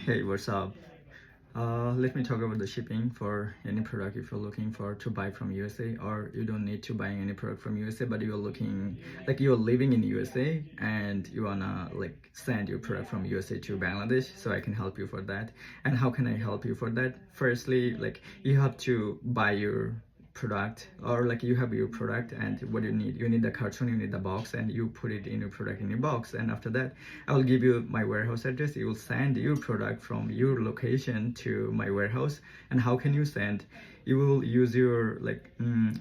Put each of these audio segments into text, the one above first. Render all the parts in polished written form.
Hey, what's up? Let me talk about the shipping for any product if you're looking for to buy from USA, or you don't need to buy any product from USA, but you're looking like you're living in USA and you wanna like send your product from USA to Bangladesh, so I can help you for that. And how can I help you for that? Firstly, like you have to buy your product, or like you have your product, and what you need the carton, you need the box, and you put it in your product in your box. And after that, I will give you my warehouse address. You will send your product from your location to my warehouse. And how can you send? You will use your like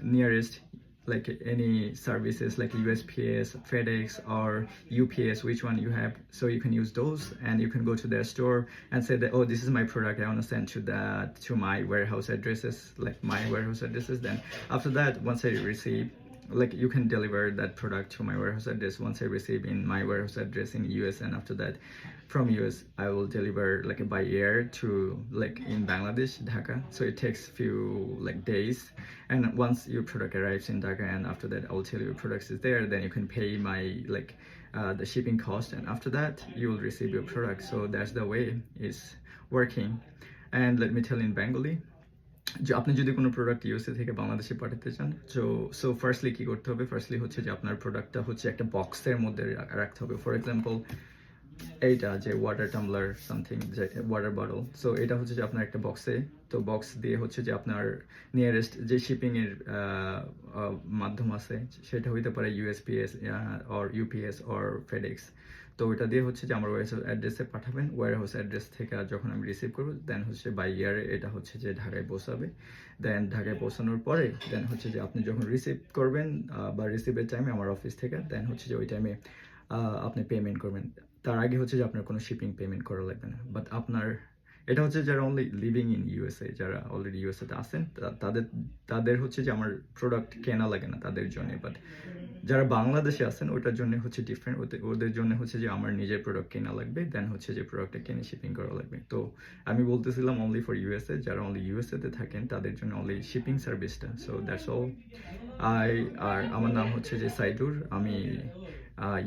nearest like any services like USPS, FedEx, or UPS, which one you have. So you can use those, and you can go to their store and say that, oh, this is my product, I want to send to my warehouse addresses, like my warehouse addresses. Then after that, once I receive, like you can deliver that product to my warehouse address once I receive in my warehouse address in US. And after that, from US I will deliver like by air to like in Bangladesh, Dhaka. So it takes few like days. And once your product arrives in Dhaka, and after that I will tell you your product is there, then you can pay my like the shipping cost, and after that you will receive your product. So that's the way it's working. And let me tell in Bengali, যে আপনি যদি কোনো product USA থেকে বাংলাদেশে পাঠাতে চান, so firstly কি করতে হবে? ফার্স্টলি হচ্ছে যে আপনার প্রোডাক্টটা হচ্ছে একটা বক্সের মধ্যে রাখতে হবে। ফর এক্সাম্পল এইটা যে ওয়াটার টাম্বলার সামথিং, যে ওয়াটার বটল, সো এটা হচ্ছে যে আপনার একটা বক্সে, তো বক্স দিয়ে হচ্ছে যে আপনার নিয়ারেস্ট যে শিপিংয়ের মাধ্যম আছে, সেটা হইতে পারে USPS or UPS or FedEx. তো ওইটা দিয়ে হচ্ছে যে আমার ওয়ার অ্যাড্রেসে পাঠাবেন। ওয়ার হাউস অ্যাড্রেস থেকে যখন আমি রিসিভ করবো, দেন হচ্ছে বাই ইয়ারে এটা হচ্ছে যে ঢাকায় পৌঁছাবে। দেন ঢাকায় পৌঁছানোর পরে দেন হচ্ছে যে আপনি যখন রিসিভ করবেন বা রিসিভের টাইমে আমার অফিস থেকে, দেন হচ্ছে যে ওই টাইমে আপনি পেমেন্ট করবেন। তার আগে হচ্ছে যে আপনার কোনো শিপিং পেমেন্ট করা লাগবে না। বাট আপনার এটা হচ্ছে যারা অনলি লিভিং ইন ইউএসএ, যারা অলরেডি ইউএসএতে আছেন, তাদের তাদের হচ্ছে যে আমার প্রোডাক্ট কেনা লাগে না তাদের জন্য। বাট যারা বাংলাদেশে আছেন ওটার জন্য হচ্ছে ডিফারেন্ট, ওদের জন্য হচ্ছে যে আমার নিজের প্রোডাক্ট কেনা লাগবে, দেন হচ্ছে যে প্রোডাক্টটা কিনে শিপিং করা লাগবে। তো আমি বলতেছিলাম অনলি ফর ইউএসএ, যারা অনলি ইউএসএতে থাকেন তাদের জন্য অনলি শিপিং সার্ভিসটা। So that's all. আর আমার নাম হচ্ছে যে সাইদুর। আমি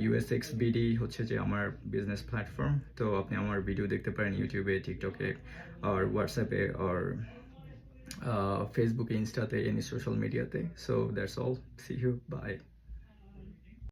ইউএসএক্স বিডি হচ্ছে যে আমার বিজনেস প্ল্যাটফর্ম। তো আপনি আমার ভিডিও দেখতে পারেন ইউটিউবে, টিকটকে, আর হোয়াটসঅ্যাপে, আর ফেসবুকে, ইনস্টাতে, এনি সোশ্যাল মিডিয়াতে। So that's all. See you, by.